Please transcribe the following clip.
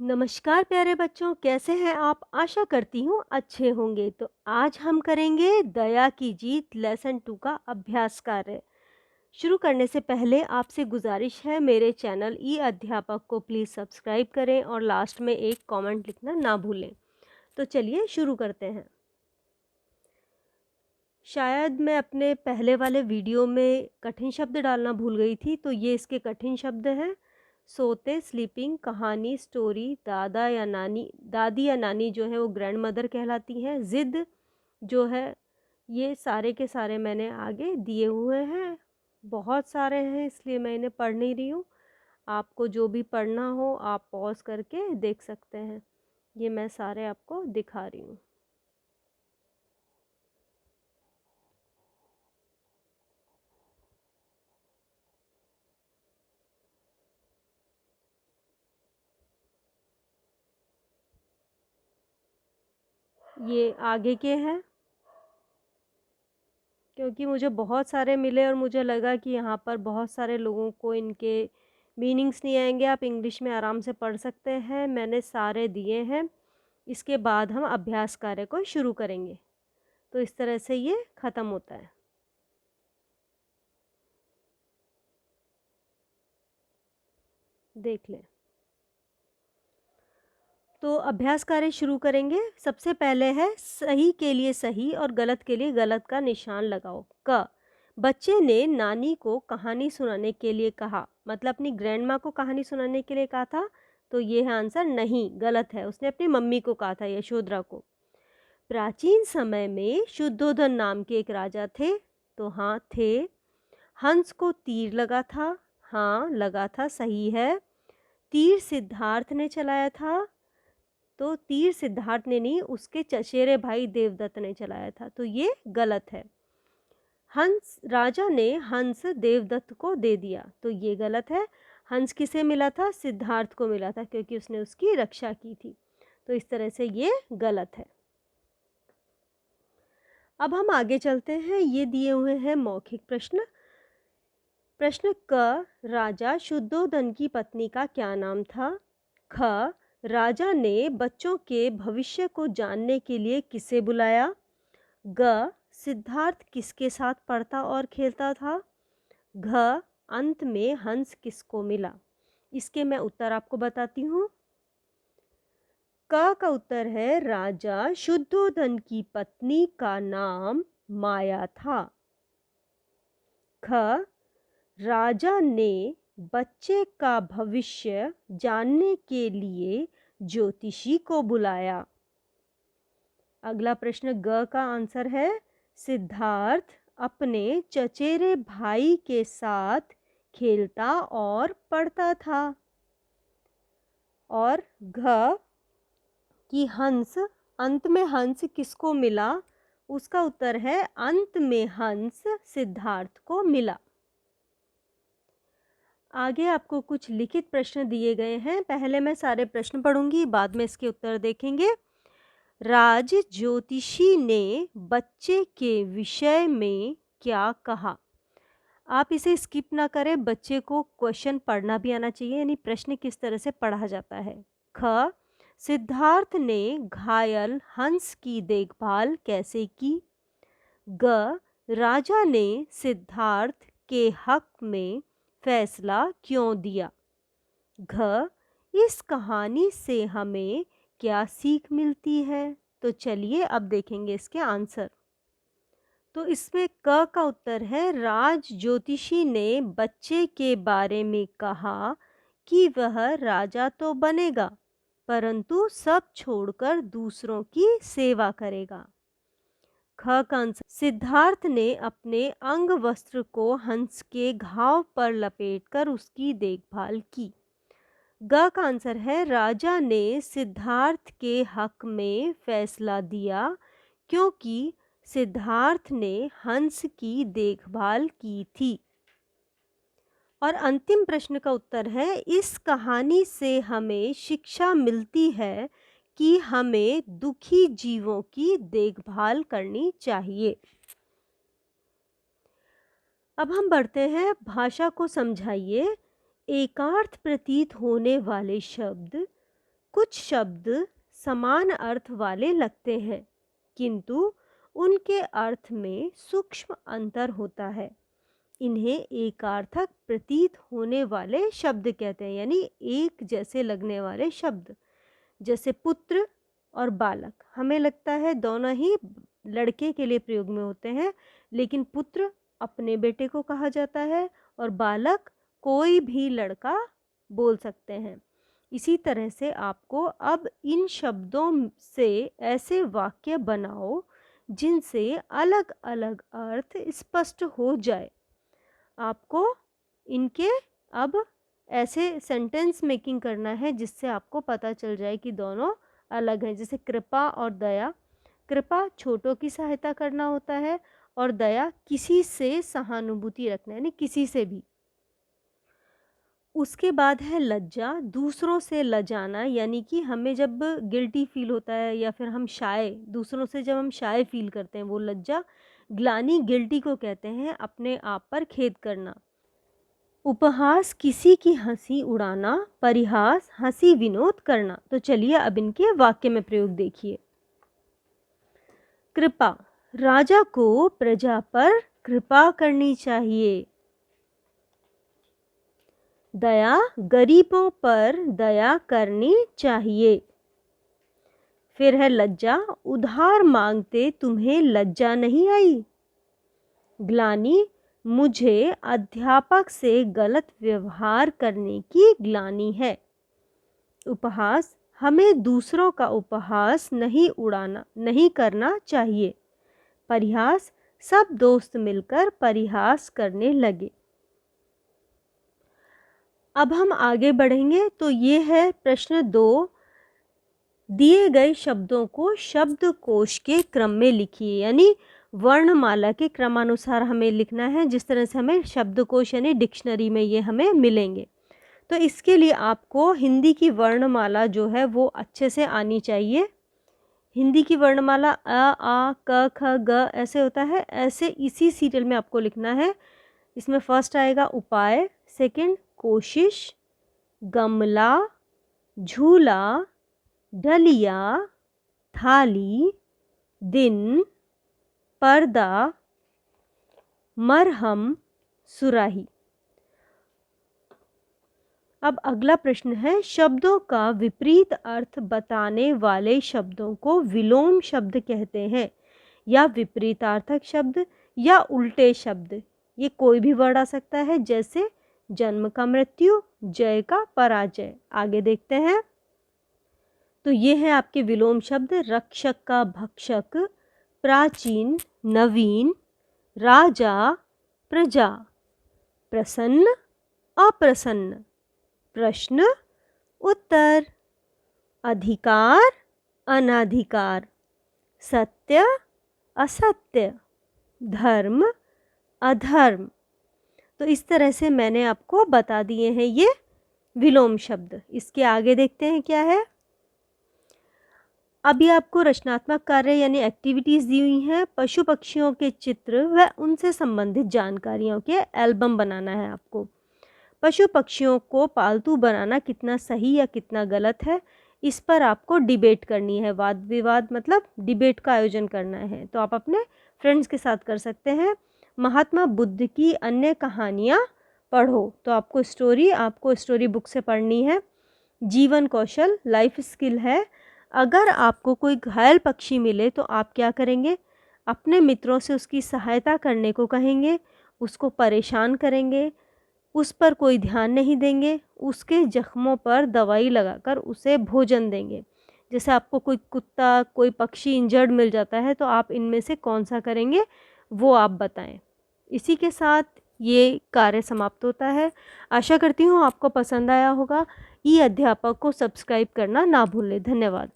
नमस्कार प्यारे बच्चों, कैसे हैं आप? आशा करती हूँ अच्छे होंगे। तो आज हम करेंगे दया की जीत लेसन 2 का अभ्यास कार्य। शुरू करने से पहले आपसे गुजारिश है, मेरे चैनल ई अध्यापक को प्लीज़ सब्सक्राइब करें और लास्ट में एक कमेंट लिखना ना भूलें। तो चलिए शुरू करते हैं। शायद मैं अपने पहले वाले वीडियो में कठिन शब्द डालना भूल गई थी, तो ये इसके कठिन शब्द हैं। सोते, स्लीपिंग, कहानी, स्टोरी, दादी या नानी जो है वो ग्रैंड मदर कहलाती हैं। ज़िद जो है, ये सारे के सारे मैंने आगे दिए हुए हैं। बहुत सारे हैं इसलिए मैं इन्हें पढ़ नहीं रही हूँ। आपको जो भी पढ़ना हो आप पॉज़ करके देख सकते हैं। ये मैं सारे आपको दिखा रही हूँ। ये आगे के हैं, क्योंकि मुझे बहुत सारे मिले और मुझे लगा कि यहाँ पर बहुत सारे लोगों को इनके मीनिंग्स नहीं आएंगे, आप इंग्लिश में आराम से पढ़ सकते हैं। मैंने सारे दिए हैं। इसके बाद हम अभ्यास कार्य को शुरू करेंगे। तो इस तरह से ये ख़त्म होता है। देख लें। तो अभ्यास कार्य शुरू करेंगे। सबसे पहले है सही के लिए सही और गलत के लिए गलत का निशान लगाओ। क, बच्चे ने नानी को कहानी सुनाने के लिए कहा, मतलब अपनी ग्रैंड माँ को कहानी सुनाने के लिए कहा था। तो ये है आंसर नहीं, गलत है। उसने अपनी मम्मी को कहा था, यशोधरा को। प्राचीन समय में शुद्धोधन नाम के एक राजा थे। तो हाँ, थे। हंस को तीर लगा था। हाँ, लगा था, सही है। तीर सिद्धार्थ ने चलाया था। तो तीर सिद्धार्थ ने नहीं, उसके चचेरे भाई देवदत्त ने चलाया था। तो ये गलत है। हंस, राजा ने हंस देवदत्त को दे दिया। तो ये गलत है। हंस किसे मिला था? सिद्धार्थ को मिला था, क्योंकि उसने उसकी रक्षा की थी। तो इस तरह से ये गलत है। अब हम आगे चलते हैं। ये दिए हुए हैं मौखिक प्रश्न। प्रश्न क, राजा शुद्धोधन की पत्नी का क्या नाम था? ख, राजा ने बच्चों के भविष्य को जानने के लिए किसे बुलाया? ग, सिद्धार्थ किसके साथ पढ़ता और खेलता था? घ, अंत में हंस किसको मिला? इसके मैं उत्तर आपको बताती हूँ। क का उत्तर है, राजा शुद्धोधन की पत्नी का नाम माया था। ख, राजा ने बच्चे का भविष्य जानने के लिए ज्योतिषी को बुलाया। अगला प्रश्न ग का आंसर है, सिद्धार्थ अपने चचेरे भाई के साथ खेलता और पढ़ता था। और घ कि हंस, अंत में हंस किसको मिला? उसका उत्तर है, अंत में हंस सिद्धार्थ को मिला। आगे आपको कुछ लिखित प्रश्न दिए गए हैं। पहले मैं सारे प्रश्न पढ़ूंगी, बाद में इसके उत्तर देखेंगे। राज ज्योतिषी ने बच्चे के विषय में क्या कहा? आप इसे स्किप ना करें, बच्चे को क्वेश्चन पढ़ना भी आना चाहिए, यानी प्रश्न किस तरह से पढ़ा जाता है। ख, सिद्धार्थ ने घायल हंस की देखभाल कैसे की? ग, राजा ने सिद्धार्थ के हक में फैसला क्यों दिया? घ, इस कहानी से हमें क्या सीख मिलती है? तो चलिए अब देखेंगे इसके आंसर। तो इसमें क का उत्तर है, राज ज्योतिषी ने बच्चे के बारे में कहा कि वह राजा तो बनेगा, परंतु सब छोड़कर दूसरों की सेवा करेगा। ख का आंसर, सिद्धार्थ ने अपने अंग वस्त्र को हंस के घाव पर लपेटकर उसकी देखभाल की। ग का आंसर है, राजा ने सिद्धार्थ के हक में फैसला दिया क्योंकि सिद्धार्थ ने हंस की देखभाल की थी। और अंतिम प्रश्न का उत्तर है, इस कहानी से हमें शिक्षा मिलती है कि हमें दुखी जीवों की देखभाल करनी चाहिए। अब हम बढ़ते हैं, भाषा को समझाइए। एकार्थ प्रतीत होने वाले शब्द कुछ शब्द समान अर्थ वाले लगते हैं, किंतु उनके अर्थ में सूक्ष्म अंतर होता है। इन्हें एकार्थक प्रतीत होने वाले शब्द कहते हैं, यानी एक जैसे लगने वाले शब्द। जैसे पुत्र और बालक, हमें लगता है दोनों ही लड़के के लिए प्रयोग में होते हैं, लेकिन पुत्र अपने बेटे को कहा जाता है और बालक कोई भी लड़का बोल सकते हैं। इसी तरह से आपको अब इन शब्दों से ऐसे वाक्य बनाओ जिनसे अलग अलग अर्थ स्पष्ट हो जाए। आपको इनके अब ऐसे सेंटेंस मेकिंग करना है जिससे आपको पता चल जाए कि दोनों अलग हैं। जैसे कृपा और दया, कृपा छोटों की सहायता करना होता है और दया किसी से सहानुभूति रखना, यानी किसी से भी। उसके बाद है लज्जा, दूसरों से लजाना, यानी कि हमें जब गिल्टी फील होता है या फिर हम शाय, दूसरों से जब हम शाय फील करते हैं वो लज्जा। ग्लानि गिल्टी को कहते हैं, अपने आप पर खेद करना। उपहास किसी की हंसी उड़ाना, परिहास हंसी विनोद करना। तो चलिए अब इनके वाक्य में प्रयोग देखिए। कृपा, राजा को प्रजा पर कृपा करनी चाहिए। दया, गरीबों पर दया करनी चाहिए। फिर है लज्जा, उधार मांगते तुम्हें लज्जा नहीं आई। ग्लानि, मुझे अध्यापक से गलत व्यवहार करने की ग्लानि है। उपहास, हमें दूसरों का उपहास नहीं करना चाहिए। परिहास, सब दोस्त मिलकर परिहास करने लगे। अब हम आगे बढ़ेंगे। तो ये है प्रश्न 2, दिए गए शब्दों को शब्दकोश के क्रम में लिखिए, यानी वर्णमाला के क्रमानुसार हमें लिखना है, जिस तरह से हमें शब्दकोश यानी डिक्शनरी में ये हमें मिलेंगे। तो इसके लिए आपको हिंदी की वर्णमाला जो है वो अच्छे से आनी चाहिए। हिंदी की वर्णमाला अ, आ, क, ख, ग ऐसे होता है, ऐसे इसी सीरियल में आपको लिखना है। इसमें फर्स्ट आएगा उपाय, सेकंड कोशिश, गमला, झूला, डलिया, थाली, दिन, पर्दा, मरहम, सुराही। अब अगला प्रश्न है, शब्दों का विपरीत अर्थ बताने वाले शब्दों को विलोम शब्द कहते हैं, या विपरीतार्थक शब्द या उल्टे शब्द। ये कोई भी वर्ड आ सकता है, जैसे जन्म का मृत्यु, जय का पराजय। आगे देखते हैं। तो ये है आपके विलोम शब्द, रक्षक का भक्षक, प्राचीन नवीन, राजा प्रजा, प्रसन्न अप्रसन्न, प्रश्न उत्तर, अधिकार अनाधिकार, सत्य असत्य, धर्म अधर्म। तो इस तरह से मैंने आपको बता दिए हैं ये विलोम शब्द। इसके आगे देखते हैं क्या है। अभी आपको रचनात्मक कार्य यानी एक्टिविटीज़ दी हुई हैं। पशु पक्षियों के चित्र व उनसे संबंधित जानकारियों के एल्बम बनाना है आपको। पशु पक्षियों को पालतू बनाना कितना सही या कितना गलत है, इस पर आपको डिबेट करनी है। वाद विवाद मतलब डिबेट का आयोजन करना है, तो आप अपने फ्रेंड्स के साथ कर सकते हैं। महात्मा बुद्ध की अन्य कहानियाँ पढ़ो, तो आपको स्टोरी बुक से पढ़नी है। जीवन कौशल लाइफ स्किल है। अगर आपको कोई घायल पक्षी मिले तो आप क्या करेंगे, अपने मित्रों से उसकी सहायता करने को कहेंगे, उसको परेशान करेंगे, उस पर कोई ध्यान नहीं देंगे, उसके जख्मों पर दवाई लगाकर उसे भोजन देंगे। जैसे आपको कोई कुत्ता कोई पक्षी इंजर्ड मिल जाता है तो आप इनमें से कौन सा करेंगे वो आप बताएं। इसी के साथ ये कार्य समाप्त होता है। आशा करती हूँ आपको पसंद आया होगा। ई अध्यापक को सब्सक्राइब करना ना भूलें। धन्यवाद।